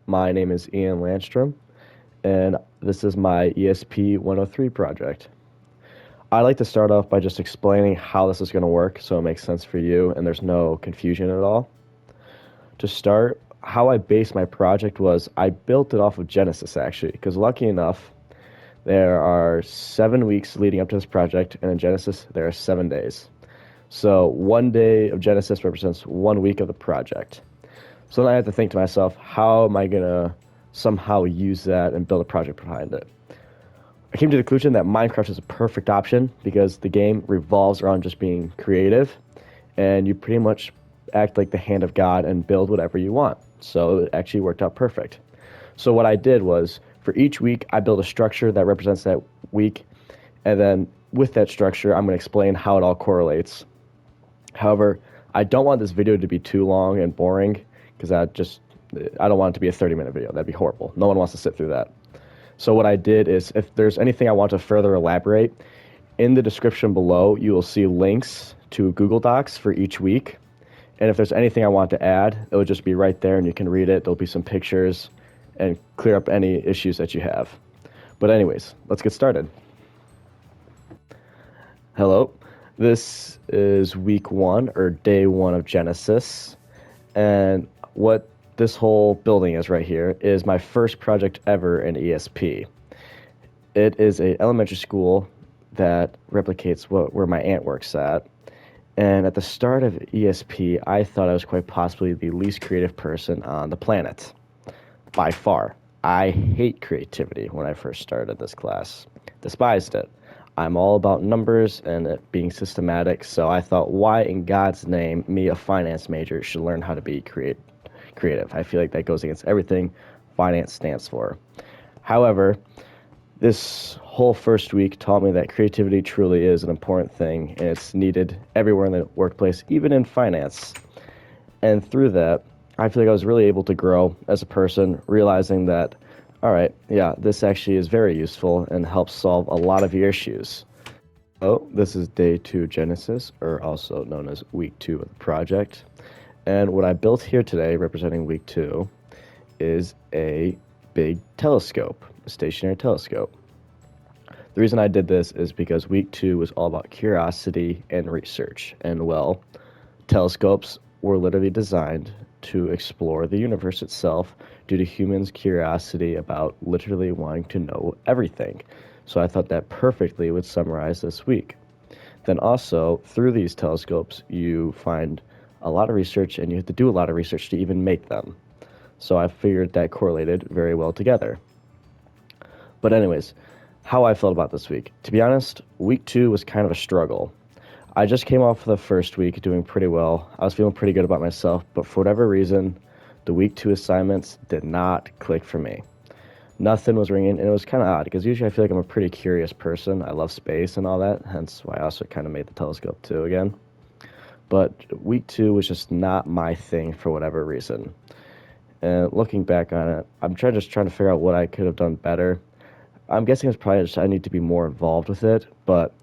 My name is Ian Landstrom, and this is my ESP 103 project. I'd like to start off by just explaining how this is going to work so it makes sense for you and there's no confusion at all. To start, how I based my project was I built it off of Genesis actually, because lucky enough, there are 7 weeks leading up to this project, and in Genesis, there are 7 days. So 1 day of Genesis represents 1 week of the project. So then I had to think to myself, how am I going to somehow use that and build a project behind it? I came to the conclusion that Minecraft is a perfect option because the game revolves around just being creative, and you pretty much act like the hand of God and build whatever you want. So it actually worked out perfect. So what I did was, for each week, I built a structure that represents that week, and then with that structure, I'm going to explain how it all correlates. However, I don't want this video to be too long and boring, because I don't want it to be a 30-minute video. That'd be horrible. No one wants to sit through that. So what I did is, if there's anything I want to further elaborate, in the description below, you will see links to Google Docs for each week. And if there's anything I want to add, it will just be right there and you can read it. There'll be some pictures and clear up any issues that you have. But anyways, let's get started. Hello, this is week 1 or day 1 of Genesis. And what this whole building is right here is my first project ever in ESP. It is an elementary school that replicates where my aunt works at. And at the start of ESP, I thought I was quite possibly the least creative person on the planet. By far. I hate creativity when I first started this class. Despised it. I'm all about numbers and it being systematic, so I thought, why in God's name, me, a finance major, should learn how to be creative? I feel like that goes against everything finance stands for. However, this whole first week taught me that creativity truly is an important thing, and it's needed everywhere in the workplace, even in finance. And through that, I feel like I was really able to grow as a person, realizing that, all right, yeah, this actually is very useful and helps solve a lot of your issues. Oh, this is day 2 Genesis, or also known as week 2 of the project. And what I built here today, representing week 2, is a big telescope, a stationary telescope. The reason I did this is because week 2 was all about curiosity and research. And well, telescopes were literally designed to explore the universe itself due to humans' curiosity about literally wanting to know everything. So I thought that perfectly would summarize this week. Then also, through these telescopes, you find a lot of research, and you have to do a lot of research to even make them. So I figured that correlated very well together. But anyways, how I felt about this week. To be honest, week 2 was kind of a struggle. I just came off the first week doing pretty well. I was feeling pretty good about myself, but for whatever reason, the week 2 assignments did not click for me. Nothing was ringing, and it was kind of odd, because usually I feel like I'm a pretty curious person. I love space and all that, hence why I also kind of made the telescope too again. But week 2 was just not my thing for whatever reason. And looking back on it, I'm just trying to figure out what I could have done better. I'm guessing it's probably just I need to be more involved with it, but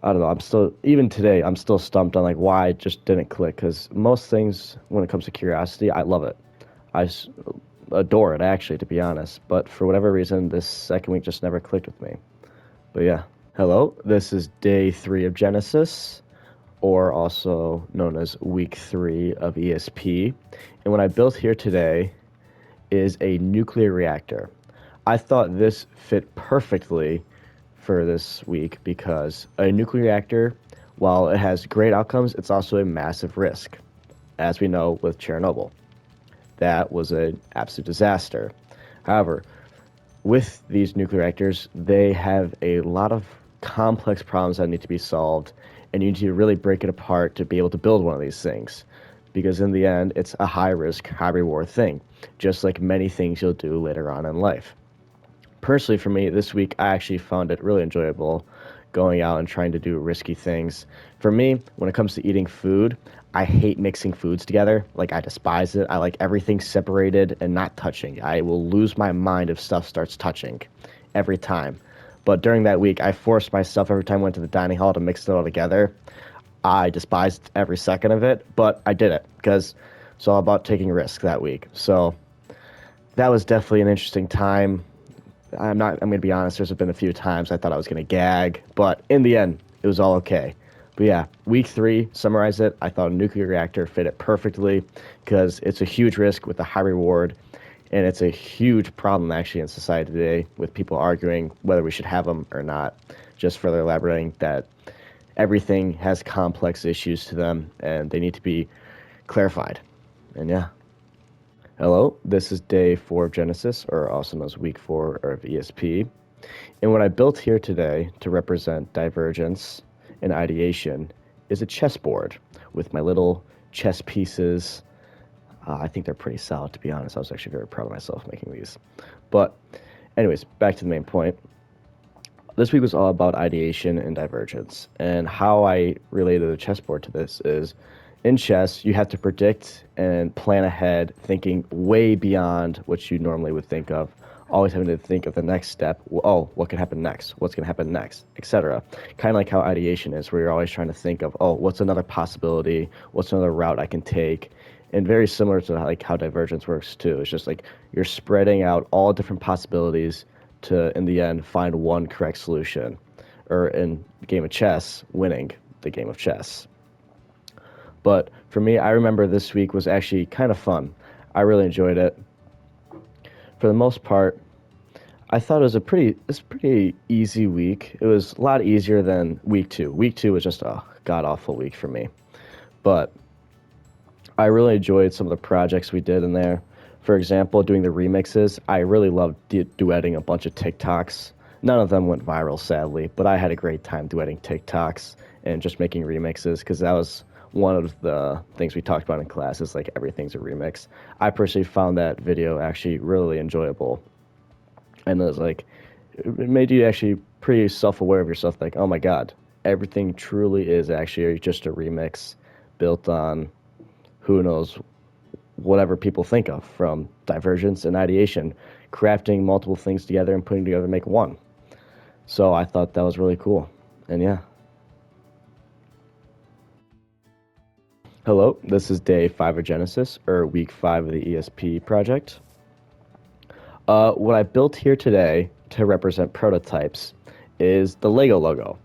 I don't know. Even today, I'm still stumped on like why it just didn't click, because most things, when it comes to curiosity, I love it. Adore it, actually, to be honest. But for whatever reason, this second week just never clicked with me. But yeah. Hello, this is day 3 of Genesis, or also known as week 3 of ESP. And what I built here today is a nuclear reactor. I thought this fit perfectly for this week because a nuclear reactor, while it has great outcomes, it's also a massive risk, as we know with Chernobyl. That was an absolute disaster. However, with these nuclear reactors, they have a lot of complex problems that need to be solved, and you need to really break it apart to be able to build one of these things. Because in the end, it's a high-risk, high-reward thing, just like many things you'll do later on in life. Personally, for me, this week, I actually found it really enjoyable going out and trying to do risky things. For me, when it comes to eating food, I hate mixing foods together. Like, I despise it. I like everything separated and not touching. I will lose my mind if stuff starts touching every time. But during that week, I forced myself every time I went to the dining hall to mix it all together. I despised every second of it, but I did it because it's all about taking risks that week. So that was definitely an interesting time. I'm going to be honest, there's been a few times I thought I was going to gag, but in the end, it was all okay. But yeah, week three, summarize it. I thought a nuclear reactor fit it perfectly because it's a huge risk with a high reward. And it's a huge problem actually in society today with people arguing whether we should have them or not. Just further elaborating that everything has complex issues to them and they need to be clarified. And yeah. Hello, this is day 4 of Genesis, or also known as week 4 of ESP. And what I built here today to represent divergence and ideation is a chessboard with my little chess pieces. I think they're pretty solid, to be honest. I was actually very proud of myself making these. But, anyways, back to the main point. This week was all about ideation and divergence. And how I related the chessboard to this is in chess, you have to predict and plan ahead, thinking way beyond what you normally would think of. Always having to think of the next step. Oh, what can happen next? What's going to happen next? Etc. Kind of like how ideation is, where you're always trying to think of, oh, what's another possibility? What's another route I can take? And very similar to like how divergence works too. It's just like you're spreading out all different possibilities to, in the end, find one correct solution. Or in the game of chess, winning the game of chess. But for me, I remember this week was actually kind of fun. I really enjoyed it. For the most part, I thought it was a pretty easy week. It was a lot easier than week 2. Week 2 was just a god awful week for me. But I really enjoyed some of the projects we did in there. For example, doing the remixes. I really loved duetting a bunch of TikToks. None of them went viral, sadly, but I had a great time duetting TikToks and just making remixes because that was one of the things we talked about in class is like everything's a remix. I personally found that video actually really enjoyable. And it was like, it made you actually pretty self-aware of yourself, like, oh my God, everything truly is actually just a remix built on who knows whatever people think of, from divergence and ideation, crafting multiple things together and putting together to make one. So I thought that was really cool. And yeah. Hello, this is day 5 of Genesis, or week 5 of the ESP project. What I built here today to represent prototypes is the Lego logo.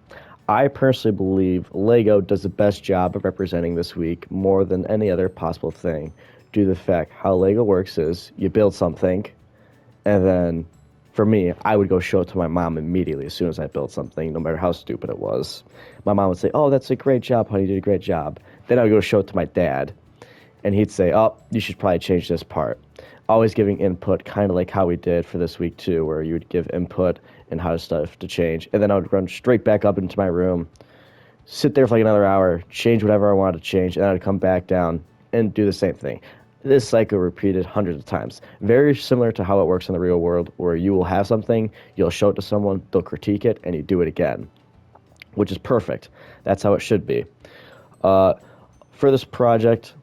I personally believe Lego does the best job of representing this week more than any other possible thing, due to the fact how Lego works is you build something, and then for me, I would go show it to my mom immediately as soon as I built something, no matter how stupid it was. My mom would say, "Oh, that's a great job, honey, you did a great job." Then I would go show it to my dad, and he'd say, "Oh, you should probably change this part." Always giving input, kind of like how we did for this week too, where you would give input and how stuff to change, and then I would run straight back up into my room, sit there for like another hour, change whatever I wanted to change, and then I'd come back down and do the same thing. This cycle repeated hundreds of times. Very similar to how it works in the real world, where you will have something, you'll show it to someone, they'll critique it, and you do it again, which is perfect. That's how it should be. For this project,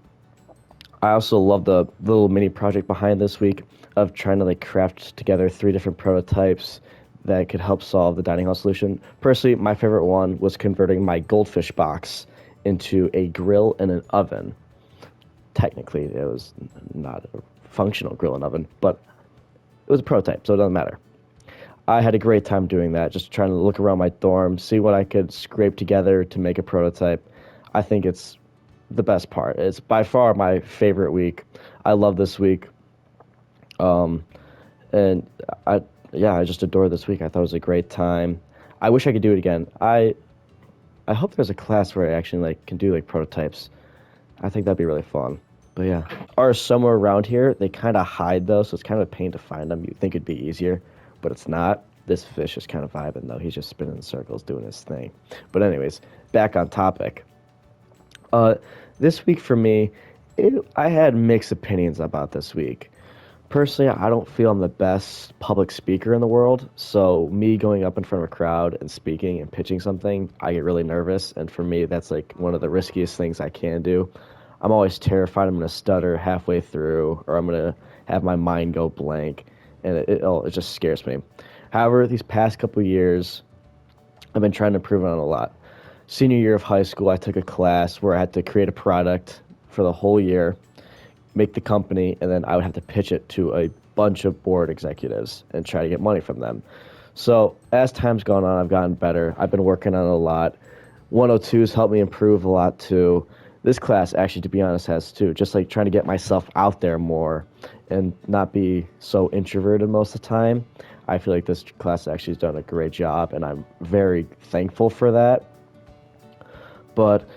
I also love the little mini project behind this week of trying to like craft together 3 different prototypes that could help solve the dining hall solution. Personally, my favorite one was converting my goldfish box into a grill and an oven. Technically, it was not a functional grill and oven, but it was a prototype, so it doesn't matter. I had a great time doing that, just trying to look around my dorm, see what I could scrape together to make a prototype. I think it's the best part. It's by far my favorite week. I love this week. And I just adore this week. I thought it was a great time. I wish I could do it again. I hope there's a class where I actually like can do like prototypes. I think that'd be really fun. But yeah, are somewhere around here. They kind of hide though, so it's kind of a pain to find them. You'd think it'd be easier, but it's not. This fish is kind of vibing though. He's just spinning in circles, doing his thing. But anyways, back on topic. This week for me, I had mixed opinions about this week. Personally, I don't feel I'm the best public speaker in the world, so me going up in front of a crowd and speaking and pitching something, I get really nervous, and for me, that's like one of the riskiest things I can do. I'm always terrified I'm going to stutter halfway through, or I'm going to have my mind go blank, and it just scares me. However, these past couple of years, I've been trying to improve on it a lot. Senior year of high school, I took a class where I had to create a product for the whole year, make the company, and then I would have to pitch it to a bunch of board executives and try to get money from them. So as time's gone on, I've gotten better. I've been working on it a lot. 102's helped me improve a lot too. This class, actually, to be honest, has too. Just like trying to get myself out there more and not be so introverted most of the time. I feel like this class actually has done a great job, and I'm very thankful for that. But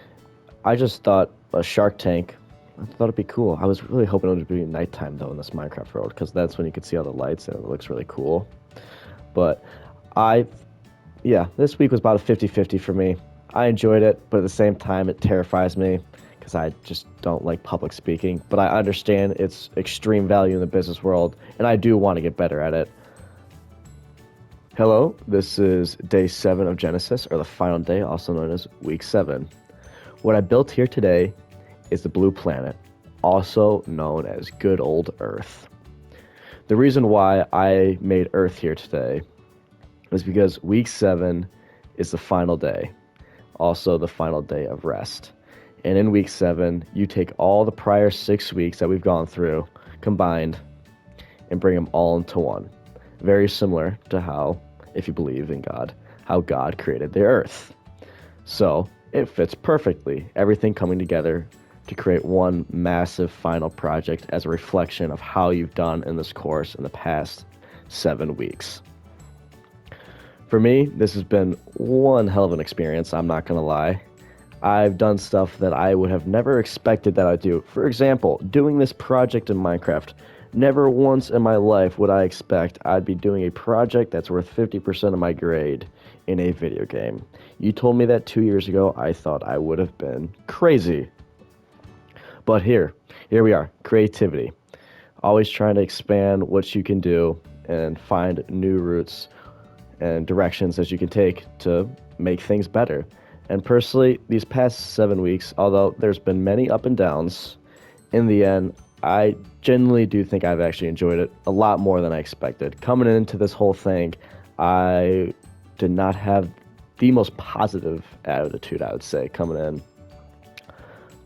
I just thought a Shark Tank, I thought it'd be cool. I was really hoping it would be nighttime, though, in this Minecraft world, because that's when you could see all the lights, and it looks really cool. But I, yeah, this week was about a 50-50 for me. I enjoyed it, but at the same time, it terrifies me because I just don't like public speaking. But I understand its extreme value in the business world, and I do want to get better at it. Hello, this is day 7 of Genesis, or the final day, also known as week 7. What I built here today is the blue planet, also known as good old Earth. The reason why I made Earth here today is because week 7 is the final day, also the final day of rest. And in week 7, you take all the prior 6 weeks that we've gone through combined and bring them all into one. Very similar to how, if you believe in God, how God created the earth. So it fits perfectly, everything coming together to create one massive final project as a reflection of how you've done in this course in the past 7 weeks. For me, this has been one hell of an experience, I'm not going to lie. I've done stuff that I would have never expected that I'd do. For example, doing this project in Minecraft. Never once in my life would I expect I'd be doing a project that's worth 50% of my grade in a video game. You told me that 2 years ago, I thought I would have been crazy. But here we are, creativity. Always trying to expand what you can do and find new routes and directions that you can take to make things better. And personally, these past 7 weeks, although there's been many up and downs, in the end, I genuinely do think I've actually enjoyed it a lot more than I expected. Coming into this whole thing, I did not have the most positive attitude, I would say, coming in.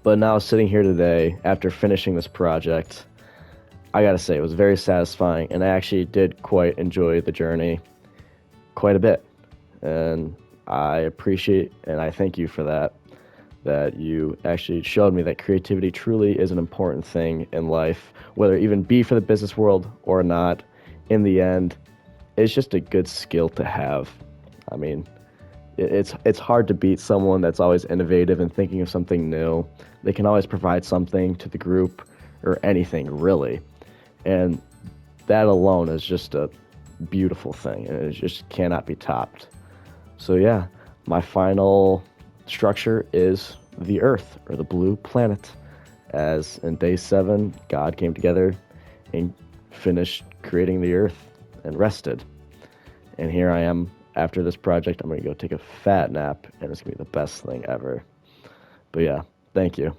But now sitting here today, after finishing this project, I gotta say, it was very satisfying, and I actually did quite enjoy the journey quite a bit. And I appreciate and I thank you for that you actually showed me that creativity truly is an important thing in life, whether it even be for the business world or not. In the end, it's just a good skill to have. I mean, it's hard to beat someone that's always innovative and thinking of something new. They can always provide something to the group or anything, really. And that alone is just a beautiful thing, and it just cannot be topped. So yeah, my final structure is the Earth, or the blue planet. As in day 7, God came together and finished creating the Earth and rested. And here I am after this project. I'm going to go take a fat nap, and it's going to be the best thing ever. But yeah, thank you.